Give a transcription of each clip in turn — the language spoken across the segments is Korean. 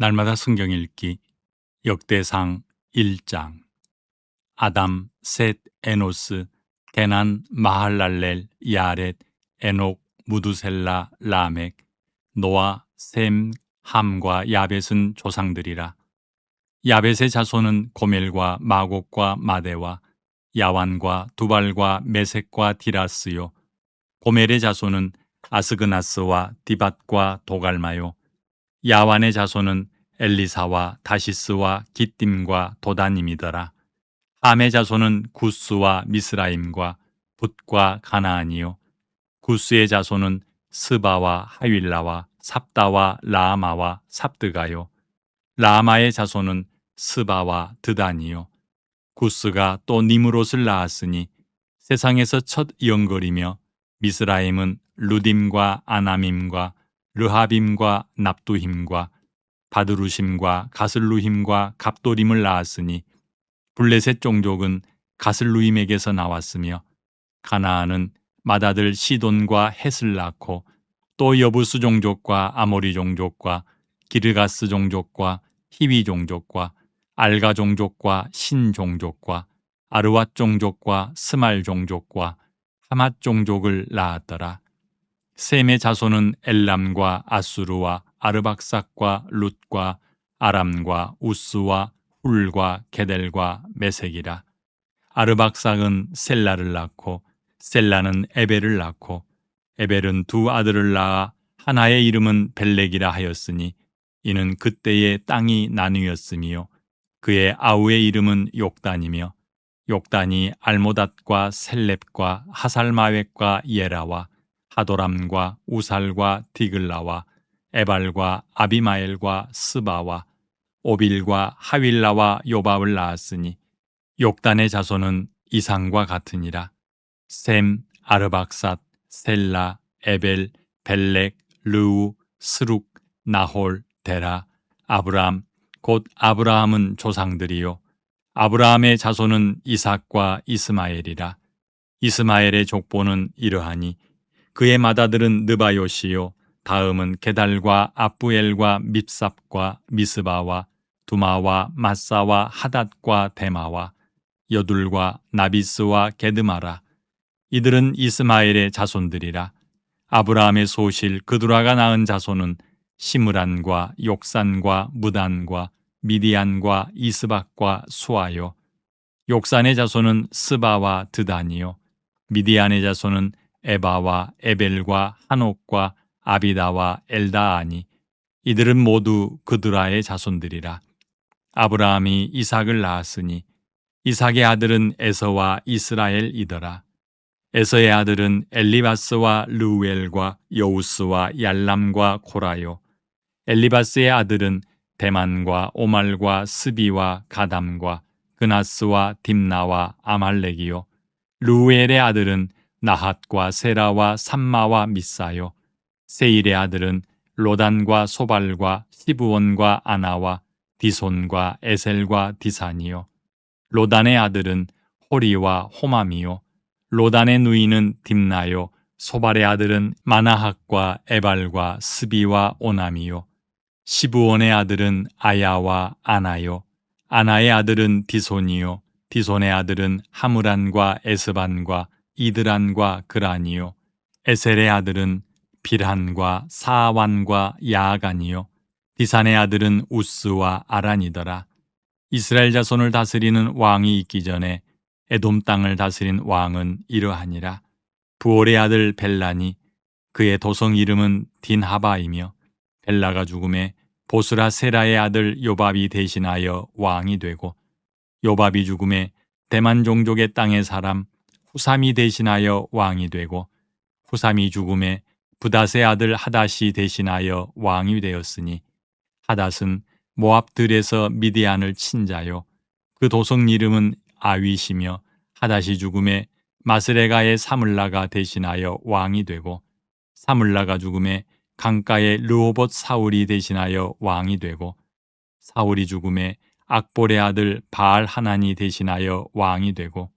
날마다 성경 읽기 역대상 1장. 아담, 셋, 에노스, 게난, 마할랄렐, 야렛, 에녹, 무두셀라, 라멕, 노아, 셈, 함과 야벳은 조상들이라. 야벳의 자손은 고멜과 마곡과 마대와 야완과 두발과 메색과 디라스요. 고멜의 자손은 아스그나스와 디밧과 도갈마요. 야완의 자손은 엘리사와 다시스와 기띔과 도다님이더라. 함의 자손은 구스와 미스라임과 붓과 가나안이요. 구스의 자손은 스바와 하윌라와 삽다와 라아마와 삽드가요. 라아마의 자손은 스바와 드단이요. 구스가 또 니므롯을 낳았으니 세상에서 첫 영거리며 미스라임은 루딤과 아나밈과 르하빔과 납두힘과 바드루심과 가슬루힘과 갑도림을 낳았으니 블레셋 종족은 가슬루임에게서 나왔으며 가나안은 맏아들 시돈과 헷을 낳고 또 여부스 종족과 아모리 종족과 기르가스 종족과 히위 종족과 알가 종족과 신 종족과 아르왓 종족과 스말 종족과 하맛 종족을 낳았더라. 셈의 자손은 엘람과 아수르와 아르박삭과 룻과 아람과 우스와 훌과 게델과 메색이라. 아르박삭은 셀라를 낳고 셀라는 에벨을 낳고 에벨은 두 아들을 낳아 하나의 이름은 벨렉이라 하였으니 이는 그때의 땅이 나뉘었으며 그의 아우의 이름은 욕단이며 욕단이 알모닷과 셀렙과 하살마웻과 예라와 하도람과 우살과 디글라와 에발과 아비마엘과 스바와 오빌과 하윌라와 요밥을 낳았으니 욕단의 자손은 이상과 같으니라. 셈, 아르박삿, 셀라, 에벨, 벨렉, 르우, 스룩, 나홀, 데라, 아브람, 곧 아브라함은 조상들이요. 아브라함의 자손은 이삭과 이스마엘이라. 이스마엘의 족보는 이러하니 그의 맏아들은 느바요시요. 다음은 게달과 아부엘과 밉삽과 미스바와 두마와 마사와 하닷과 데마와 여둘과 나비스와 게드마라. 이들은 이스마엘의 자손들이라. 아브라함의 소실 그두라가 낳은 자손은 시므란과 욕산과 무단과 미디안과 이스박과 수아요. 욕산의 자손은 스바와 드단이요. 미디안의 자손은 에바와 에벨과 한옥과 아비다와 엘다아니. 이들은 모두 그두라의 자손들이라. 아브라함이 이삭을 낳았으니 이삭의 아들은 에서와 이스라엘이더라. 에서의 아들은 엘리바스와 르우엘과 여우스와 얄람과 고라요. 엘리바스의 아들은 대만과 오말과 스비와 가담과 그나스와 딥나와 아말렉이요. 르우엘의 아들은 나핫과 세라와 삼마와 미사요. 세일의 아들은 로단과 소발과 시브원과 아나와 디손과 에셀과 디산이요. 로단의 아들은 호리와 호맘이요. 로단의 누이는 딥나요. 소발의 아들은 마나핫과 에발과 스비와 오남이요. 시브원의 아들은 아야와 아나요. 아나의 아들은 디손이요. 디손의 아들은 하므란과 에스반과 이드란과 그란이요. 에셀의 아들은 빌한과 사완과 야아간이요. 디산의 아들은 우스와 아란이더라. 이스라엘 자손을 다스리는 왕이 있기 전에 에돔 땅을 다스린 왕은 이러하니라. 부올의 아들 벨라니 그의 도성 이름은 딘하바이며 벨라가 죽음에 보스라 세라의 아들 요밥이 대신하여 왕이 되고 요밥이 죽음에 대만 종족의 땅의 사람 후삼이 대신하여 왕이 되고 후삼이 죽음에 부닷의 아들 하닷이 대신하여 왕이 되었으니 하닷은 모압들에서 미디안을 친 자요. 그 도성 이름은 아윗이며 하닷이 죽음에 마스레가의 사물라가 대신하여 왕이 되고 사물라가 죽음에 강가의 르호봇 사울이 대신하여 왕이 되고 사울이 죽음에 악볼의 아들 바알 하난이 대신하여 왕이 되고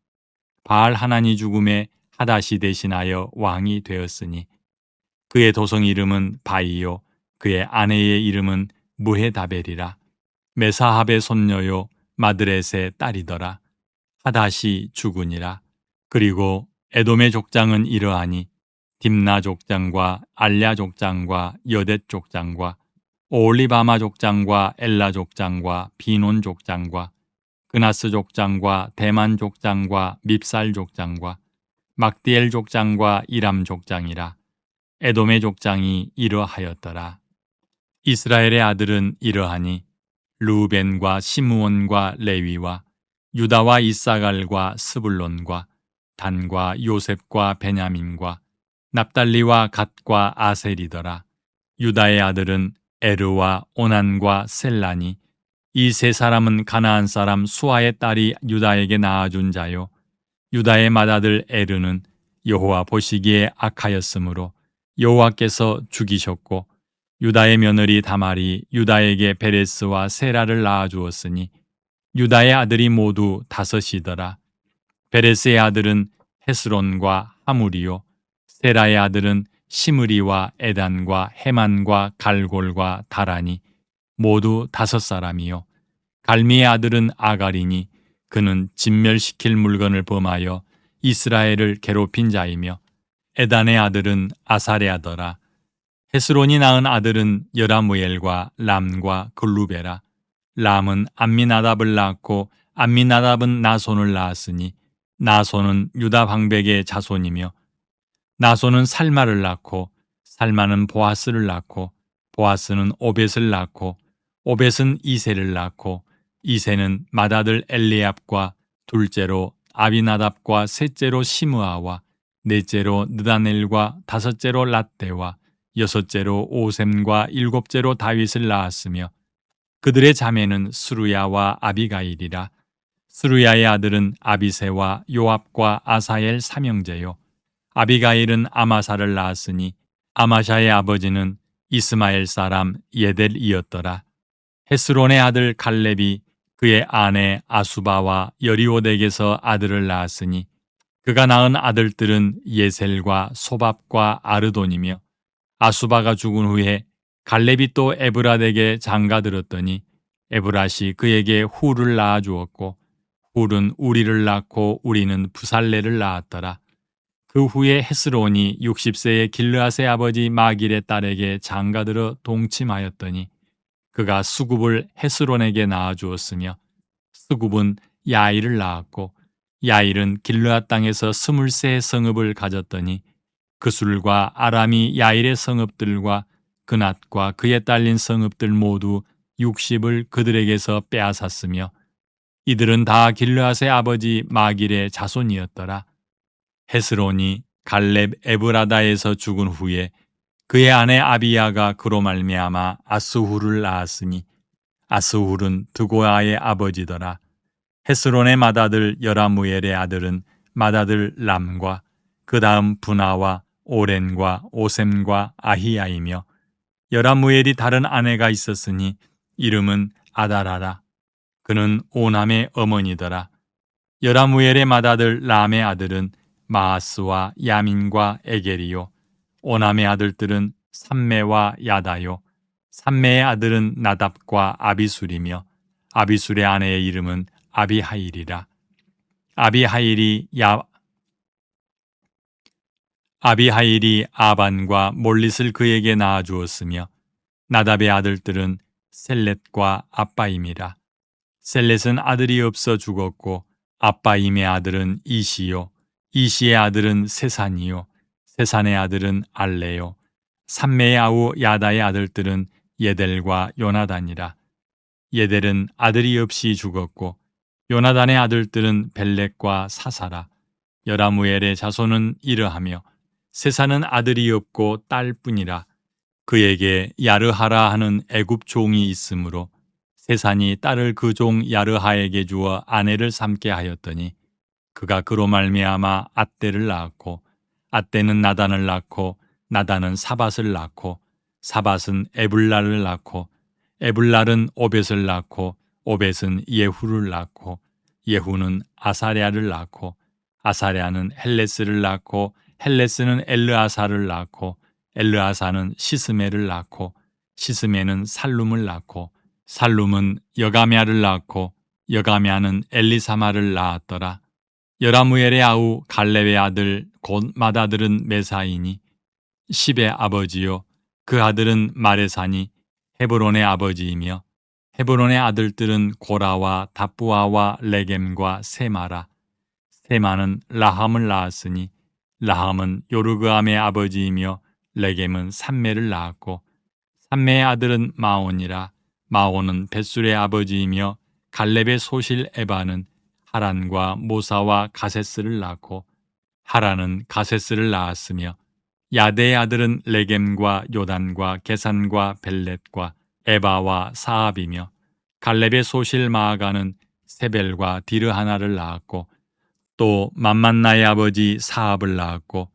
바알 하난이 죽음에 하닷이 대신하여 왕이 되었으니 그의 도성 이름은 바이요 그의 아내의 이름은 무헤다벨이라. 메사합의 손녀요 마드렛의 딸이더라. 하닷이 죽으니라. 그리고 에돔의 족장은 이러하니 딥나 족장과 알랴 족장과 여댓 족장과 오홀리바마 족장과 엘라 족장과 비논 족장과 그나스 족장과 대만 족장과 밉살 족장과 막디엘 족장과 이람 족장이라. 에돔의 족장이 이러하였더라. 이스라엘의 아들은 이러하니 르우벤과 시므온과 레위와 유다와 이사갈과 스불론과 단과 요셉과 베냐민과 납달리와 갓과 아셀이더라. 유다의 아들은 에르와 오난과 셀라니. 이 세 사람은 가나안 사람 수아의 딸이 유다에게 낳아준 자요. 유다의 맏아들 에르는 여호와 보시기에 악하였으므로 여호와께서 죽이셨고, 유다의 며느리 다말이 유다에게 베레스와 세라를 낳아주었으니 유다의 아들이 모두 5이더라. 베레스의 아들은 헤스론과 하물이요, 세라의 아들은 시므리와 에단과 헤만과 갈골과 다라니. 모두 5사람이요. 갈미의 아들은 아갈이니 그는 진멸시킬 물건을 범하여 이스라엘을 괴롭힌 자이며, 에단의 아들은 아사레아더라. 헤스론이 낳은 아들은 여라무엘과 람과 글루베라. 람은 암미나답을 낳았고 암미나답은 나손을 낳았으니 나손은 유다 방백의 자손이며, 나손은 살마를 낳고 살마는 보아스를 낳고 보아스는 오벳을 낳고 오벳은 이세를 낳고 이세는 맏아들 엘리압과 둘째로 아비나답과 셋째로 시므아와 넷째로 느다넬과 5째로 랏대와 6째로 오셈과 7째로 다윗을 낳았으며, 그들의 자매는 스루야와 아비가일이라. 스루야의 아들은 아비세와 요압과 아사엘 3형제요. 아비가일은 아마사를 낳았으니 아마샤의 아버지는 이스마엘 사람 예델이었더라. 헤스론의 아들 갈렙이 그의 아내 아수바와 여리오덱에서 아들을 낳았으니 그가 낳은 아들들은 예셀과 소밥과 아르돈이며, 아수바가 죽은 후에 갈렙이 또 에브라덱에 장가들었더니 에브라시 그에게 훌을 낳아주었고, 훌은 우리를 낳고 우리는 부살레를 낳았더라. 그 후에 헤스론이 60세의 길르앗의 아버지 마길의 딸에게 장가들어 동침하였더니 그가 수굽을 헤스론에게 낳아주었으며, 수굽은 야일을 낳았고 야일은 길르앗 땅에서 23 성읍을 가졌더니 그술과 아람이 야일의 성읍들과 그낫과 그에 딸린 성읍들 모두 60을 그들에게서 빼앗았으며, 이들은 다 길르앗의 아버지 마길의 자손이었더라. 헤스론이 갈렙 에브라다에서 죽은 후에 그의 아내 아비야가 그로 말미암아 아스훌을 낳았으니 아스훌은 드고아의 아버지더라. 헤스론의 맏아들 여라무엘의 아들은 맏아들 람과 그 다음 분하와 오렌과 오셈과 아히야이며, 여라무엘이 다른 아내가 있었으니 이름은 아다라라. 그는 오남의 어머니더라. 여라무엘의 맏아들 람의 아들은 마하스와 야민과 에겔이요. 오남의 아들들은 삼메와 야다요. 삼메의 아들은 나답과 아비술이며, 아비술의 아내의 이름은 아비하일이라. 아비하일이 아반과 몰릿을 그에게 낳아주었으며, 나답의 아들들은 셀렛과 아빠임이라. 셀렛은 아들이 없어 죽었고 아빠임의 아들은 이시요, 이시의 아들은 세산이요, 세산의 아들은 알레요. 삼메의 아우 야다의 아들들은 예델과 요나단이라. 예델은 아들이 없이 죽었고 요나단의 아들들은 벨렉과 사사라. 여라무엘의 자손은 이러하며 세산은 아들이 없고 딸뿐이라. 그에게 야르하라 하는 애굽 종이 있으므로 세산이 딸을 그 종 야르하에게 주어 아내를 삼게 하였더니 그가 그로 말미암아 앗대를 낳았고, 앗대는 나단을 낳고 나단은 사밧을 낳고 사밧은 에불랄을 낳고 에불랄은 오벳을 낳고 오벳은 예후를 낳고 예후는 아사랴를 낳고 아사랴는 헬레스를 낳고 헬레스는 엘르아사를 낳고 엘르아사는 시스메를 낳고 시스메는 살룸을 낳고 살룸은 여가메아를 낳고 여가메아는 엘리사마를 낳았더라. 여라무엘의 아우 갈렙의 아들 곧 맏아들은 메사이니 십의 아버지요 그 아들은 마레사니 헤브론의 아버지이며 헤브론의 아들들은 고라와 다부아와 레겜과 세마라. 세마는 라함을 낳았으니 라함은 요르그암의 아버지이며 레겜은 삼매를 낳았고 삼매의 아들은 마온이라. 마온은 벳술의 아버지이며 갈렙의 소실 에바는 하란과 모사와 가세스를 낳고 하란은 가세스를 낳았으며 야데의 아들은 레겜과 요단과 게산과 벨렛과 에바와 사압이며 갈렙의 소실 마아가는 세벨과 디르하나를 낳았고 또 맘만나의 아버지 사압을 낳았고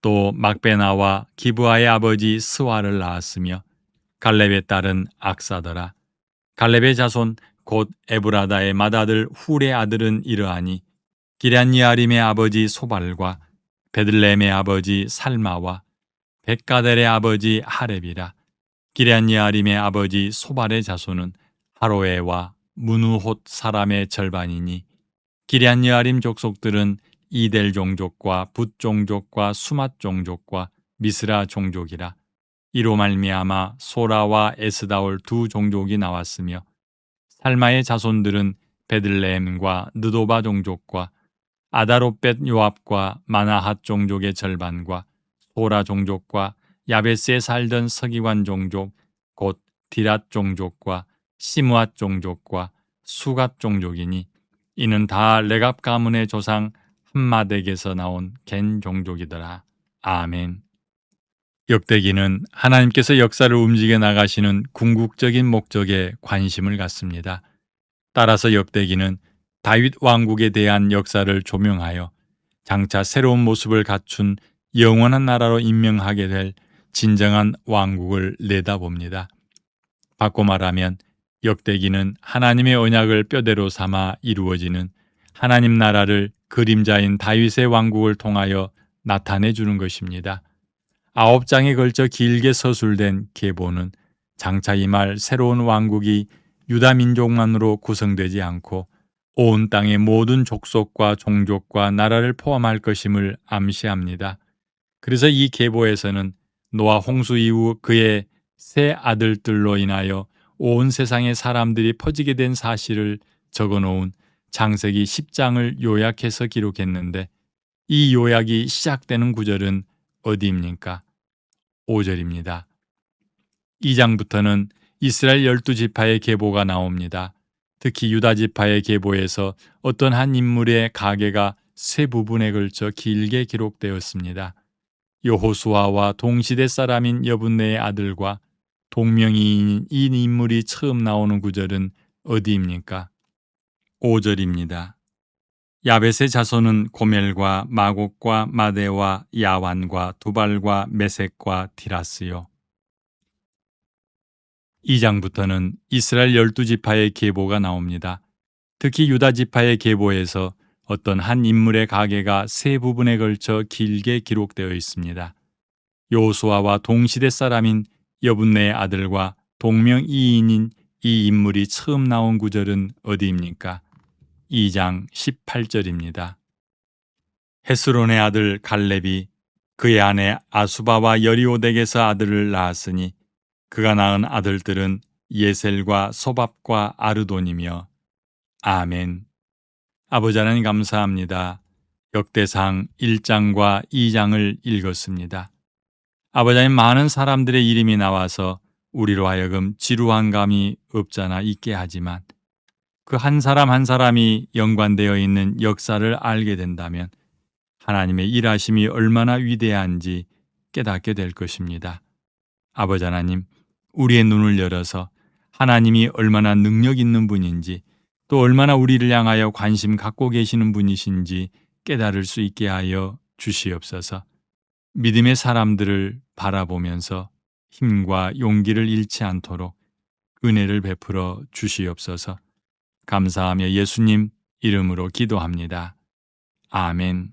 또 막베나와 기브아의 아버지 스와를 낳았으며 갈렙의 딸은 악사더라. 갈렙의 자손 곧 에브라다의 맏아들 훌의 아들은 이러하니 기럇예아림의 아버지 소발과 베들레헴의 아버지 살마와 백가델의 아버지 하렙이라. 기럇예아림의 아버지 소발의 자손은 하로에와 무누톳 사람의 절반이니 기럇예아림 족속들은 이델 종족과 붓 종족과 수맛 종족과 미스라 종족이라. 이로 말미암아 소라와 에스다올 두 종족이 나왔으며 살마의 자손들은 베들레헴과 느도바 종족과 아다롯벳 요압과 마나핫 종족의 절반과 소라 종족과 야베스에 살던 서기관 종족 곧 디랏 종족과 시므앗 종족과 수갓 종족이니 이는 다 레갑 가문의 조상 함마덱에서 나온 겐 종족이더라. 아멘. 역대기는 하나님께서 역사를 움직여 나가시는 궁극적인 목적에 관심을 갖습니다. 따라서 역대기는 다윗 왕국에 대한 역사를 조명하여 장차 새로운 모습을 갖춘 영원한 나라로 임명하게 될 진정한 왕국을 내다봅니다. 바꿔 말하면 역대기는 하나님의 언약을 뼈대로 삼아 이루어지는 하나님 나라를 그림자인 다윗의 왕국을 통하여 나타내 주는 것입니다. 9장에 걸쳐 길게 서술된 계보는 장차 임할 새로운 왕국이 유다 민족만으로 구성되지 않고 온 땅의 모든 족속과 종족과 나라를 포함할 것임을 암시합니다. 그래서 이 계보에서는 노아 홍수 이후 그의 세 아들들로 인하여 온 세상의 사람들이 퍼지게 된 사실을 적어놓은 창세기 10장을 요약해서 기록했는데 이 요약이 시작되는 구절은 어디입니까? 5절입니다. 2장부터는 이스라엘 12지파의 계보가 나옵니다. 특히 유다 지파의 계보에서 어떤 한 인물의 가계가 세 부분에 걸쳐 길게 기록되었습니다. 여호수아와 동시대 사람인 여분네의 아들과 동명이인인 이 인물이 처음 나오는 구절은 어디입니까? 5절입니다. 야벳의 자손은 고멜과 마곡과 마데와 야완과 두발과 메섹과 디라스요. 2장부터는 이스라엘 12지파의 계보가 나옵니다. 특히 유다 지파의 계보에서 어떤 한 인물의 가계가 세 부분에 걸쳐 길게 기록되어 있습니다. 여호수아와 동시대 사람인 여분네의 아들과 동명이인인 이 인물이 처음 나온 구절은 어디입니까? 2장 18절입니다. 헤스론의 아들 갈렙이 그의 아내 아수바와 여리오덱에서 아들을 낳았으니 그가 낳은 아들들은 예셀과 소밥과 아르돈이며. 아멘. 아버지 하나님 감사합니다. 역대상 1장과 2장을 읽었습니다. 아버지 하나님 많은 사람들의 이름이 나와서 우리로 하여금 지루한 감이 없잖아 있게 하지만 그 한 사람 한 사람이 연관되어 있는 역사를 알게 된다면 하나님의 일하심이 얼마나 위대한지 깨닫게 될 것입니다. 아버지 하나님, 우리의 눈을 열어서 하나님이 얼마나 능력 있는 분인지 또 얼마나 우리를 향하여 관심 갖고 계시는 분이신지 깨달을 수 있게 하여 주시옵소서. 믿음의 사람들을 바라보면서 힘과 용기를 잃지 않도록 은혜를 베풀어 주시옵소서. 감사하며 예수님 이름으로 기도합니다. 아멘.